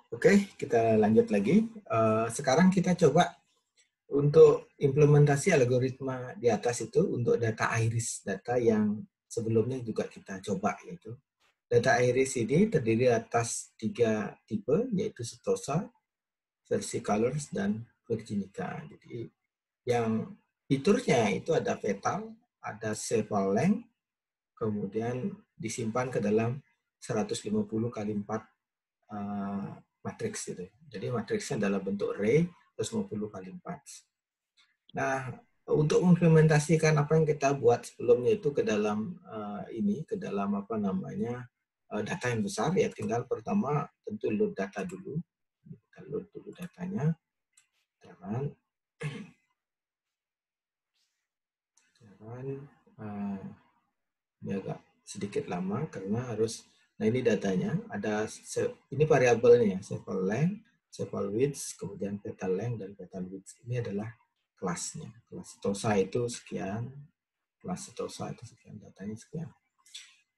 Oke, kita lanjut lagi. Sekarang kita coba untuk implementasi algoritma di atas itu untuk data iris, data yang sebelumnya juga kita coba, yaitu data iris ini terdiri atas 3 tipe, yaitu setosa, versicolors, dan virginica. Jadi yang fiturnya itu ada fetal, ada sepal length, kemudian disimpan ke dalam 150 kali 4 matriks gitu. Jadi matriksnya dalam bentuk array 150 kali 4. Nah, untuk mengimplementasikan apa yang kita buat sebelumnya itu ke dalam ke dalam data yang besar, ya tinggal pertama tentu load data dulu. Kita load dulu datanya. Jangan ini agak sedikit lama karena harus. Nah, ini datanya, ini variabelnya, sepal length, sepal width, kemudian petal length dan petal width. Ini adalah kelasnya. Kelas setosa itu sekian, kelas setosa itu sekian, datanya sekian.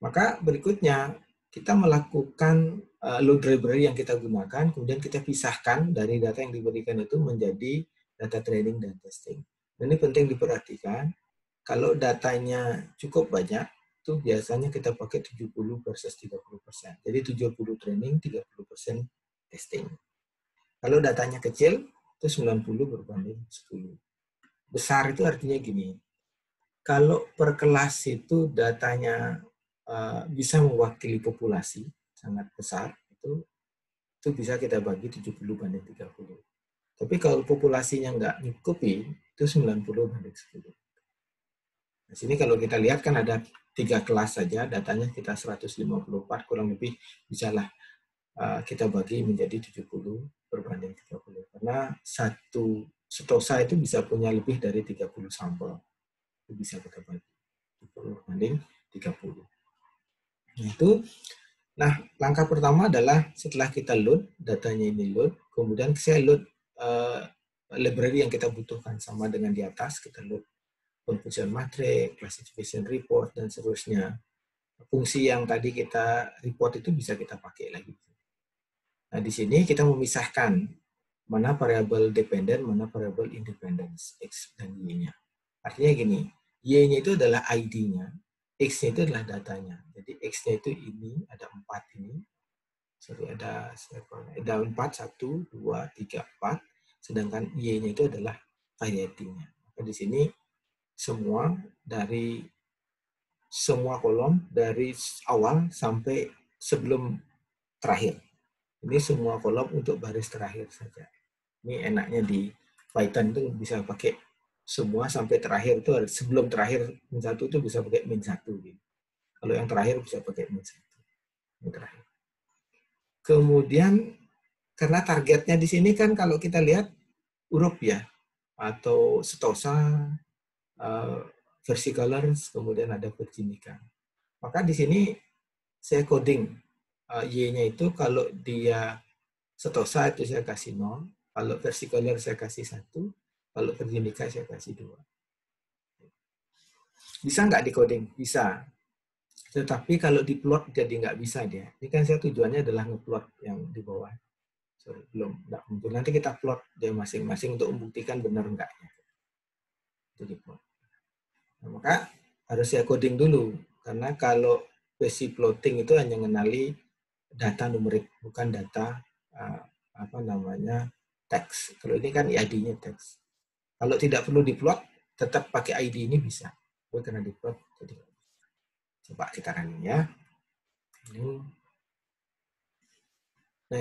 Maka berikutnya kita melakukan load library yang kita gunakan, kemudian kita pisahkan dari data yang diberikan itu menjadi data training dan testing. Dan ini penting diperhatikan, kalau datanya cukup banyak, itu biasanya kita pakai 70 versus 30%. Jadi 70 training, 30% testing. Kalau datanya kecil, itu 90 berbanding 10. Besar itu artinya gini, kalau per kelas itu datanya bisa mewakili populasi sangat besar, itu bisa kita bagi 70 banding 30. Tapi kalau populasinya nggak nyukupi, itu 90 banding 10. Di sini kalau kita lihat kan ada 3 kelas saja, datanya kita 154, kurang lebih bisalah kita bagi menjadi 70 berbanding 30. Karena satu setosa itu bisa punya lebih dari 30 sampel. Itu bisa kita bagi 70 berbanding 30. Nah, langkah pertama adalah setelah kita load, datanya ini load, kemudian saya load library yang kita butuhkan sama dengan di atas, kita load confusion matrix, classification report, dan seterusnya. Fungsi yang tadi kita report itu bisa kita pakai lagi. Nah, di sini kita memisahkan mana variabel dependent, mana variabel independence, X dan Y-nya. Artinya gini, Y-nya itu adalah ID-nya, X-nya itu adalah datanya. Jadi X-nya itu ini, ada 4 ini. Sorry, ada 4, 1, 2, 3, 4. Sedangkan Y-nya itu adalah variety-nya. Maka di sini semua kolom dari awal sampai sebelum terakhir. Ini semua kolom untuk baris terakhir saja. Ini enaknya di Python itu bisa pakai semua sampai terakhir itu, sebelum terakhir min 1 itu bisa pakai min 1. Kalau yang terakhir bisa pakai min 1. Ini terakhir. Kemudian karena targetnya di sini kan kalau kita lihat huruf ya, atau setosa, versicolors, kemudian ada virginica. Maka di sini saya coding Y-nya itu kalau dia setosa itu saya kasih 0, kalau versicolor saya kasih 1, kalau virginica saya kasih 2. Bisa nggak di coding? Bisa. Tetapi kalau di plot jadi nggak bisa dia. Ini kan saya tujuannya adalah ngeplot yang di bawah. Sorry, belum, nggak muncul. Nanti kita plot dia masing-masing untuk membuktikan benar enggaknya. Itu di plot. Nah, maka harus saya coding dulu. Karena kalau basic plotting itu hanya mengenali data numerik, bukan data teks. Kalau ini kan ID-nya teks. Kalau tidak perlu diplot, tetap pakai ID ini bisa. Karena diplot, jadi coba kita running ya. Nah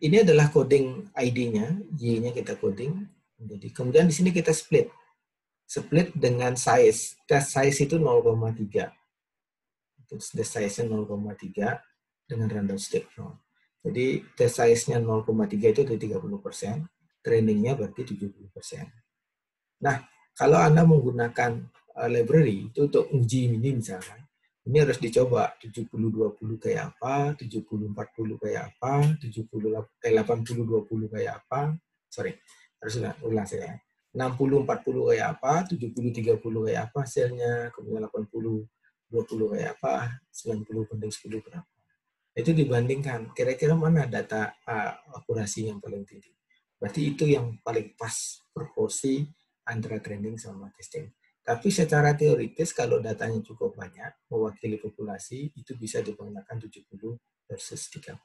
ini adalah coding ID-nya, Y-nya kita coding. Jadi kemudian di sini kita split dengan size. Test size itu 0,3. Test size-nya 0,3 dengan random step count. Jadi test size-nya 0,3 itu dari 30%, trainingnya berarti 70%. Nah, kalau Anda menggunakan library itu untuk uji ini misalkan, ini harus dicoba 70-20 kayak apa, 70-40 kayak apa, 80-20 kayak apa, harus ulang saya. 60-40 kayak apa, 70-30 kayak apa hasilnya, kemudian 80-20 kayak apa, 90-10 berapa. Itu dibandingkan, kira-kira mana data akurasi yang paling tinggi. Berarti itu yang paling pas proporsi antara training sama testing. Tapi secara teoritis kalau datanya cukup banyak, mewakili populasi, itu bisa digunakan 70 versus 30.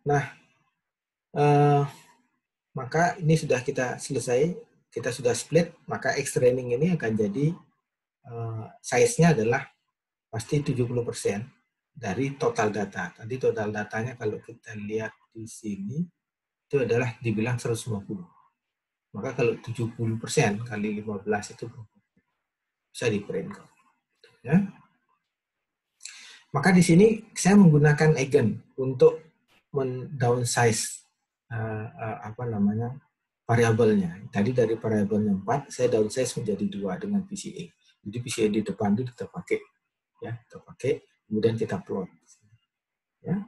Nah, maka ini sudah kita selesai, kita sudah split, maka X training ini akan jadi size-nya adalah pasti 70% dari total data. Tadi total datanya kalau kita lihat di sini, itu adalah dibilang 150. Maka kalau 70% kali 15 itu bisa di-print. Ya. Maka di sini saya menggunakan eigen untuk men-downsize variabelnya. Tadi dari variabelnya 4, saya downsize menjadi 2 dengan PCA. Jadi PCA di depan itu kita pakai, ya, kita pakai, kemudian kita plot. Ya,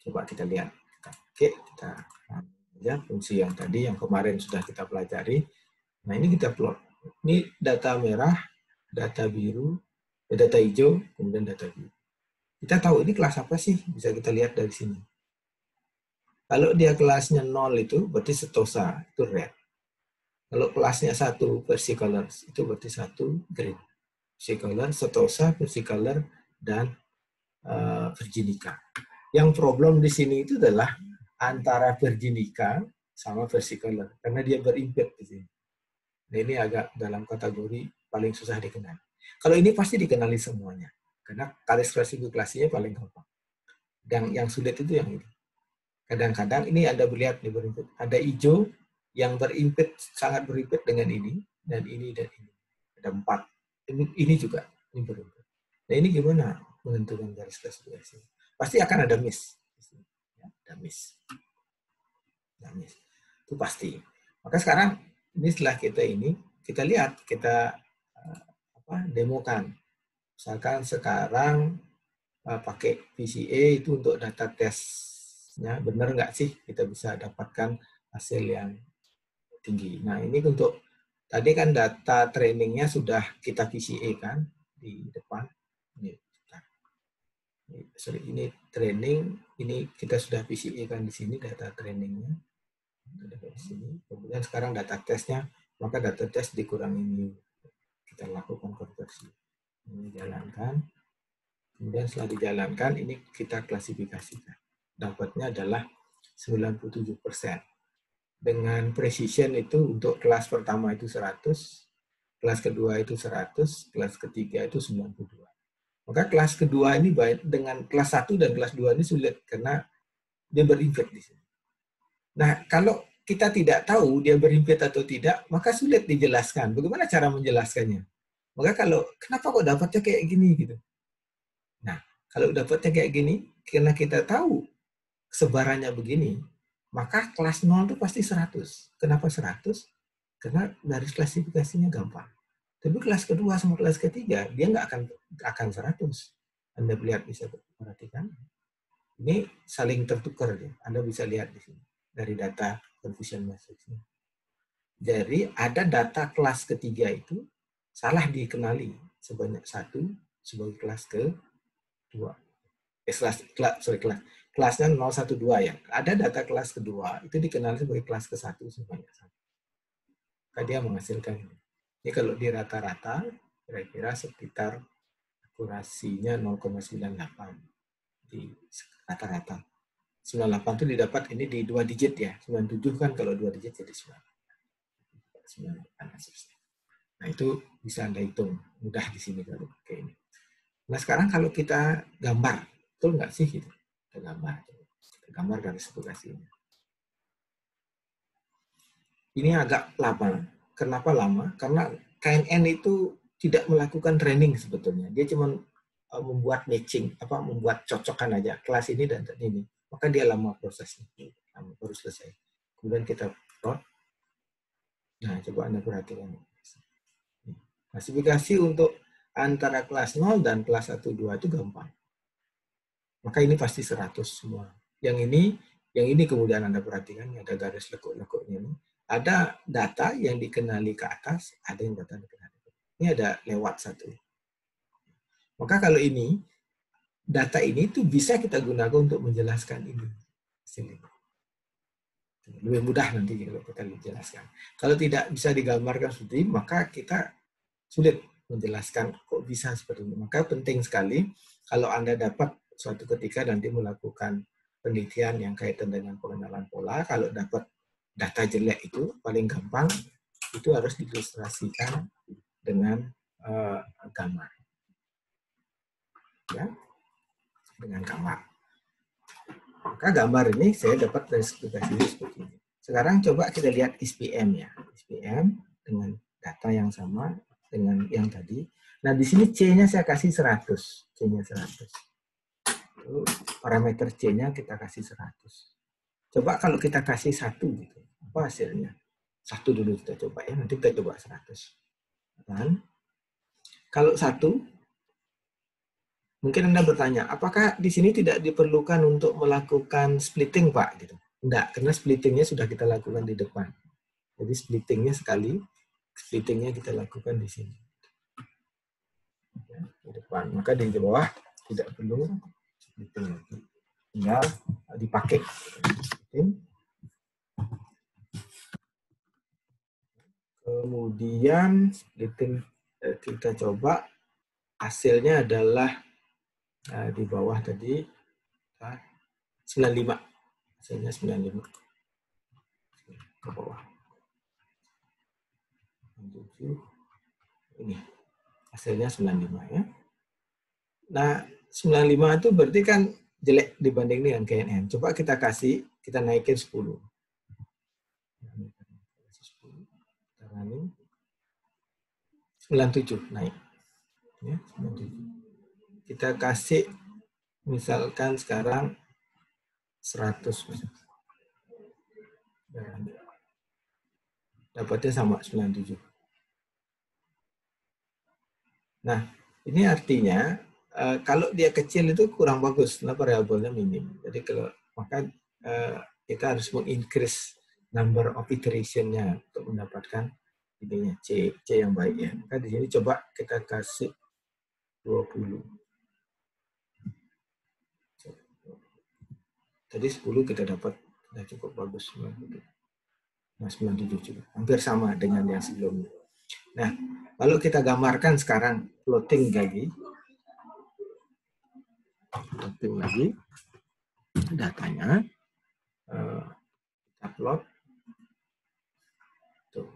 coba kita lihat. Kita pakai, kita ya fungsi yang tadi yang kemarin sudah kita pelajari. Nah ini kita plot. Ini data merah, data biru, data hijau, kemudian data biru. Kita tahu ini kelas apa sih? Bisa kita lihat dari sini. Kalau dia kelasnya 0 itu berarti setosa, itu red. Kalau kelasnya 1 versicolor, itu berarti 1 green. Versicolor, setosa, versicolor, dan virginica. Yang problem di sini itu adalah antara virginica sama versicolor, karena dia berimpit di sini. Nah, ini agak dalam kategori paling susah dikenali. Kalau ini pasti dikenali semuanya, karena klasifikasinya paling gampang. Dan yang sulit itu yang ini. Kadang-kadang ini Anda melihat nih berimpit. Ada hijau yang berimpit, sangat berimpit dengan ini, dan ini, dan ini. Ada 4. Ini juga, ini berimpit. Nah ini gimana menentukan garis klasifikasi? Pasti akan ada miss. Ya, ada miss. Ada miss. Itu pasti. Maka sekarang, ini setelah kita lihat, kita demokan. Misalkan sekarang pakai PCA itu untuk data tes. Ya, benar nggak sih kita bisa dapatkan hasil yang tinggi. Nah, ini untuk tadi kan data trainingnya sudah kita PCA kan di depan. Ini training, ini kita sudah PCA kan di sini data trainingnya. Di sini. Kemudian sekarang data tesnya, maka data tes dikurangi ini. Kita lakukan konversi. Ini jalankan. Kemudian setelah dijalankan, ini kita klasifikasikan. Dapatnya adalah 97%. Dengan precision itu untuk kelas pertama itu 100, kelas kedua itu 100, kelas ketiga itu 92. Maka kelas kedua ini dengan kelas 1 dan kelas 2 ini sulit karena dia berimpit di sini. Nah, kalau kita tidak tahu dia berimpit atau tidak, maka sulit dijelaskan. Bagaimana cara menjelaskannya? Maka kenapa kok dapatnya kayak gini gitu? Nah, kalau dapatnya kayak gini, karena kita tahu sebarannya begini, maka kelas 0 itu pasti 100. Kenapa 100? Karena garis klasifikasinya gampang. Tapi kelas kedua sama kelas ketiga, dia nggak akan 100. Anda lihat, bisa perhatikan. Ini saling tertukar. Ya. Anda bisa lihat di sini dari data confusion matrix. Jadi ada data kelas ketiga itu salah dikenali sebanyak 1 sebagai kelas kedua. Kelasnya 012 ya. Ada data kelas kedua, itu dikenal sebagai kelas ke-1 sebanyak 1. Maka dia menghasilkan ini. Ini kalau di rata-rata, kira-kira sekitar akurasinya 0,98 di rata-rata. 98 itu didapat ini di 2 digit ya. 97 kan kalau 2 digit jadi 98. Nah itu bisa Anda hitung. Mudah di sini kalau pakai ini. Nah sekarang kalau kita gambar, betul nggak sih gitu? Kita gambar garis klasifikasinya. Ini agak lama. Kenapa lama? Karena KNN itu tidak melakukan training sebetulnya. Dia cuma membuat matching, membuat cocokan aja kelas ini dan ini. Maka dia lama prosesnya. Lama baru selesai. Kemudian kita plot. Nah, coba Anda perhatikan. Klasifikasi untuk antara kelas 0 dan kelas 1, 2 itu gampang. Maka ini pasti 100 semua. Yang ini kemudian Anda perhatikan, ada garis lekuk-lekuknya ini. Ada data yang dikenali ke atas, ada yang data dikenali. Ini ada lewat 1. Maka kalau ini, data ini tuh bisa kita gunakan untuk menjelaskan ini. Lebih mudah nanti kalau kita jelaskan. Kalau tidak bisa digambarkan seperti ini, maka kita sulit menjelaskan kok bisa seperti ini. Maka penting sekali kalau Anda dapat suatu ketika nanti melakukan penelitian yang kaitan dengan pengenalan pola, kalau dapat data jelek itu paling gampang itu harus diilustrasikan dengan gambar. Ya, dengan gambar. Maka gambar ini saya dapat dari spesifikasinya seperti ini. Sekarang coba kita lihat SPM ya. SPM dengan data yang sama dengan yang tadi. Nah, di sini C-nya saya kasih 100. C-nya 100. Lalu parameter C-nya kita kasih 100. Coba kalau kita kasih 1 gitu. Apa hasilnya? 1 dulu kita coba ya. Nanti kita coba 100. Dan kalau 1, mungkin Anda bertanya, apakah di sini tidak diperlukan untuk melakukan splitting, Pak? Gitu. Enggak, karena splittingnya sudah kita lakukan di depan. Jadi splittingnya splittingnya kita lakukan di sini. Ya, di depan. Maka di bawah tidak perlu splitting lagi. Tinggal dipakai. Kemudian splitting kita coba, hasilnya adalah di bawah tadi 95. Hasilnya 95. Ke bawah. 7. Ini. Hasilnya 95 ya. Nah, 95 itu berarti kan jelek dibanding dengan KNN. Coba kita naikin 10. Kita running. 97 naik. Ya, 97. Kita kasih misalkan sekarang 100. Dapatnya sama 97. Nah, ini artinya kalau dia kecil itu kurang bagus, karena variabelnya minim. Jadi maka kita harus mengincrease number of iteration-nya untuk mendapatkan ininya C yang baik ya. Maka di sini coba kita kasih 20. Tadi 10 kita dapat, sudah cukup bagus. Nah, 97 juga. Hampir sama dengan yang sebelumnya. Nah, lalu kita gambarkan sekarang plotting lagi. Plotting lagi datanya. Kita plot. Tuh.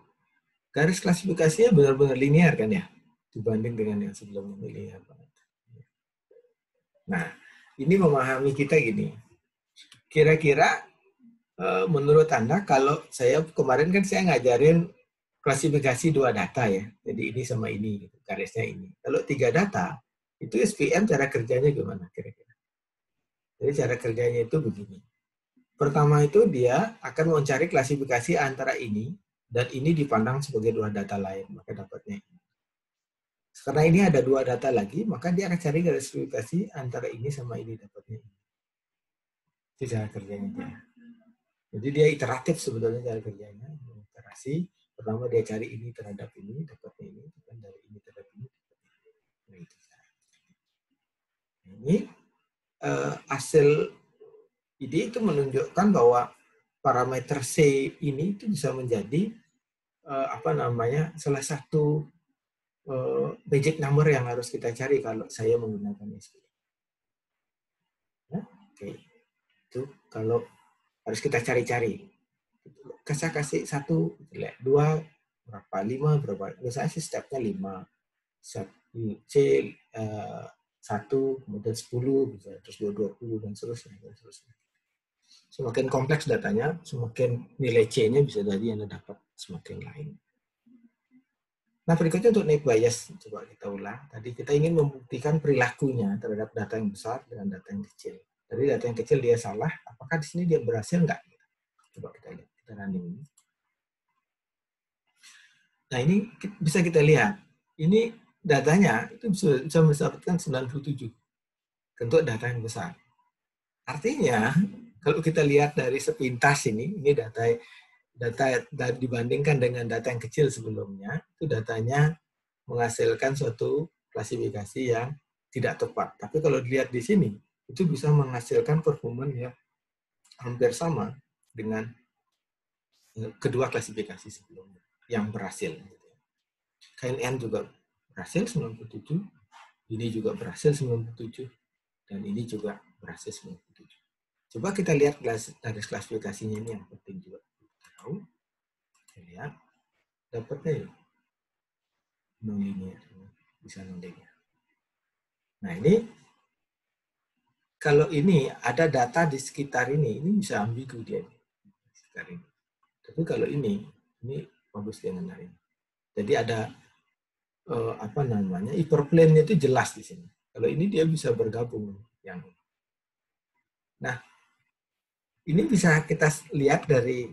Garis klasifikasinya benar-benar linear kan ya? Dibanding dengan yang sebelumnya linear banget. Nah, ini memahami kita gini. Kira-kira menurut Anda, kalau saya kemarin kan saya ngajarin klasifikasi 2 data ya. Jadi ini sama ini, gitu, garisnya ini. Kalau 3 data, itu SPM cara kerjanya gimana kira-kira? Jadi cara kerjanya itu begini. Pertama itu dia akan mencari klasifikasi antara ini dan ini dipandang sebagai 2 data lain, maka dapatnya ini. Karena ini ada 2 data lagi, maka dia akan cari klasifikasi antara ini sama ini, dapatnya ini. Itu cara kerjanya dia. Jadi dia iteratif sebetulnya cara kerjanya, iterasi. Pertama dia cari ini terhadap ini, dapatnya ini, dan dari ini terhadap ini, dapatnya ini. Ini hasil ini itu menunjukkan bahwa parameter C ini itu bisa menjadi salah satu magic number yang harus kita cari kalau saya menggunakan SPM. Ya, oke. Itu kalau harus kita cari-cari. Saya kasih 1, 2, berapa, 5, berapa. Misalnya sih stepnya 5. C 1, kemudian 10, bisa terus 20, dan seterusnya. Semakin kompleks datanya, semakin nilai C-nya bisa jadi Anda dapat semakin lain. Nah, berikutnya untuk naive bias, coba kita ulang. Tadi kita ingin membuktikan perilakunya terhadap data yang besar dengan data yang kecil. Dari data yang kecil dia salah, apakah di sini dia berhasil nggak? Coba kita lihat, kita running ini. Nah, ini bisa kita lihat. Ini datanya itu bisa mendapatkan 97 untuk data yang besar. Artinya, kalau kita lihat dari sepintas ini data dibandingkan dengan data yang kecil sebelumnya, itu datanya menghasilkan suatu klasifikasi yang tidak tepat. Tapi kalau dilihat di sini, itu bisa menghasilkan performance yang hampir sama dengan kedua klasifikasi sebelumnya yang berhasil. KNN juga berhasil 97, ini juga berhasil 97, dan ini juga berhasil 97. Coba kita lihat garis klasifikasinya ini yang penting juga kita tahu. Kita lihat, dapatnya ya non-linear, bisa non-linear. Nah ini, kalau ini ada data di sekitar ini bisa ambigu dia sekitar ini. Tapi kalau ini bagus dengan hari ini. Jadi ada hyperplane-nya itu jelas di sini. Kalau ini dia bisa bergabung yang. Nah, ini bisa kita lihat dari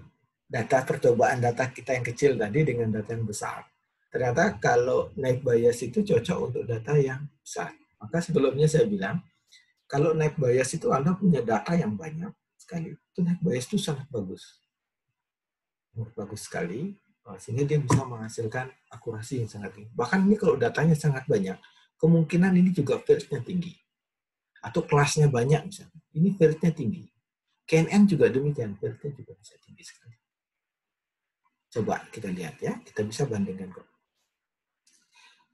data percobaan data kita yang kecil tadi dengan data yang besar. Ternyata kalau naik bias itu cocok untuk data yang besar. Maka sebelumnya saya bilang, kalau naik bias itu Anda punya data yang banyak sekali. Itu naik bias itu sangat bagus. Bagus sekali, sehingga dia bisa menghasilkan akurasi yang sangat tinggi. Bahkan ini kalau datanya sangat banyak, kemungkinan ini juga field-nya tinggi. Atau kelasnya banyak misalnya. Ini field-nya tinggi. KNN juga demikian, field-nya juga bisa tinggi sekali. Coba kita lihat ya, kita bisa bandingkan kok.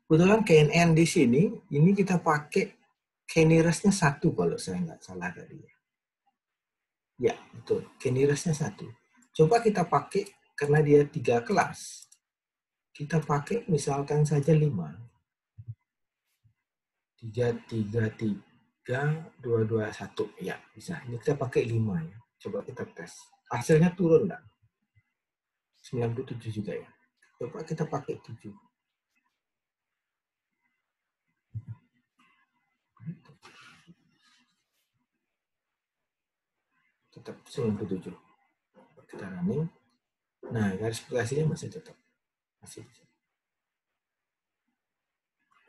Kebetulan KNN di sini, ini kita pakai K-nearest-nya 1 kalau saya nggak salah tadi. Ya, betul. K-nearest-nya 1. Coba kita pakai, karena dia 3 kelas, kita pakai misalkan saja 5. 3, 3, 3, 2, 2, 1. Ya, bisa. Ini kita pakai 5 ya. Coba kita tes. Hasilnya turun enggak? 97 juga ya. Coba kita pakai 7. Tetap 97. Kita running. Nah, garis progresinya masih tetap. Masih bisa.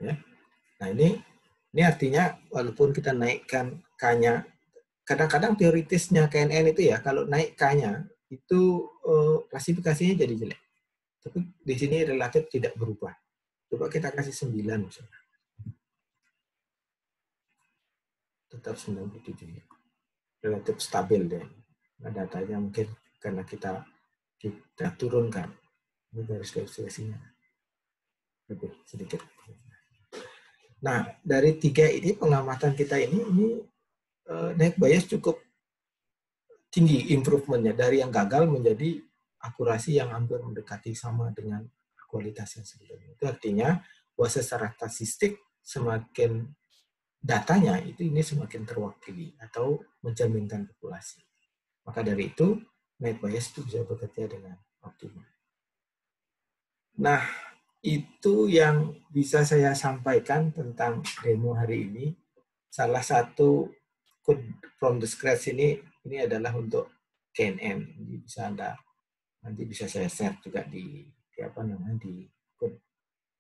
Ya. Nah, ini artinya walaupun kita naikkan K-nya, kadang-kadang teoritisnya KNN itu ya, kalau naik K-nya, itu klasifikasinya jadi jelek. Tapi di sini relatif tidak berubah. Coba kita kasih 9 misalnya. Tetap 97 ya. Relatif stabil deh. Nah, datanya mungkin karena kita turunkan. Ini garis klasifikasinya lebih sedikit. Nah, dari 3 ini pengamatan kita ini naik bias cukup tinggi improvementnya, dari yang gagal menjadi akurasi yang hampir mendekati sama dengan kualitas yang sebelumnya. Itu artinya bahwa secara statistik semakin datanya ini semakin terwakili atau mencerminkan populasi. Maka dari itu net bias itu bisa bekerja dengan optimal. Nah, itu yang bisa saya sampaikan tentang demo hari ini. Salah satu code from the scratch ini adalah untuk KNN. Jadi bisa Anda nanti bisa saya share juga di code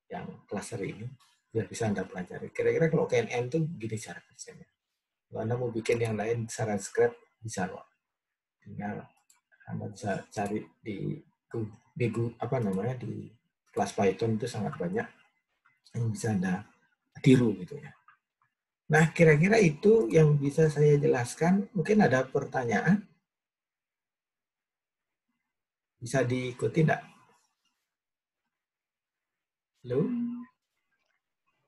yang cluster ini biar bisa Anda pelajari. Kira-kira kalau KNN itu gini cara kerjanya. Kalau Anda mau bikin yang lain secara scratch bisa kok. Tinggal Anda bisa cari di kelas Python itu sangat banyak yang bisa Anda tiru gitu ya. Nah, kira-kira itu yang bisa saya jelaskan. Mungkin ada pertanyaan? Bisa diikuti enggak? Halo?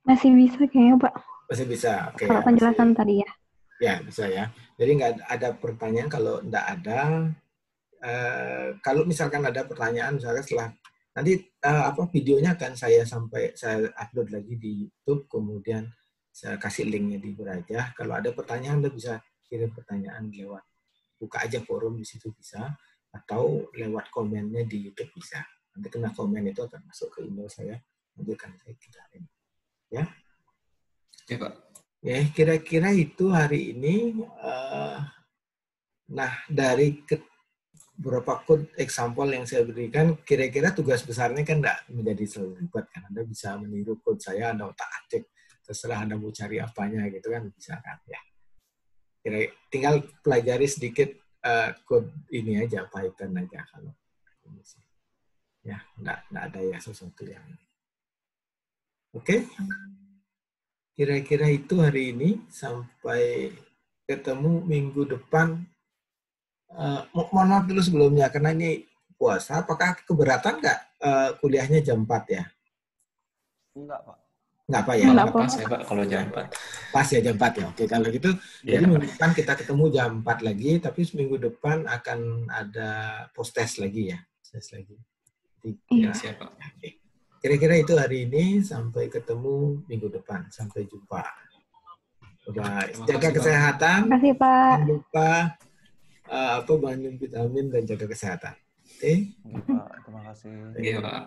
Masih bisa kayaknya, Pak. Masih bisa. Oke, kalau ya, penjelasan masih. tadi ya. Ya, bisa ya. Jadi nggak ada pertanyaan. Kalau enggak ada, kalau misalkan ada pertanyaan, misalkan setelah nanti videonya akan saya upload lagi di YouTube, kemudian saya kasih linknya di Berajah. Kalau ada pertanyaan, Anda bisa kirim pertanyaan lewat buka aja forum di situ bisa, atau lewat komennya di YouTube bisa. Nanti kena komen itu akan masuk ke email saya, nanti akan saya kirim. Ya. Ya, Pak. Ya, kira-kira itu hari ini. Nah, dari beberapa code example yang saya berikan, kira-kira tugas besarnya kan enggak menjadi selalu ribet kan. Anda bisa meniru code saya, Anda otak-atik, terserah Anda mau cari apanya gitu kan, bisa kan ya. Tinggal pelajari sedikit code ini aja, Python aja kalau ini sih. Ya, enggak ada ya sesuatu yang. Oke. kira-kira itu hari ini sampai ketemu minggu depan. Mohon maaf dulu sebelumnya, karena ini puasa. Apakah keberatan nggak kuliahnya jam 4 ya? Enggak, Pak. Nggak apa ya? Malah Nggak pas apa-apa. ya Pak kalau jam 4. Pas ya jam 4 ya. Oke, kalau gitu. Iya, Jadi Pak. minggu depan kita ketemu jam 4 lagi, tapi minggu depan akan ada post test lagi ya. Test lagi. Iya. Siap, Pak. Oke. Kira-kira itu hari ini, sampai ketemu minggu depan. Sampai jumpa. Bye. Terima Jaga kasih, Pak. kesehatan. Terima kasih, Pak. Jangan lupa minum vitamin dan jaga kesehatan. Oke? Enggak, Pak. Terima kasih. Iya, Pak.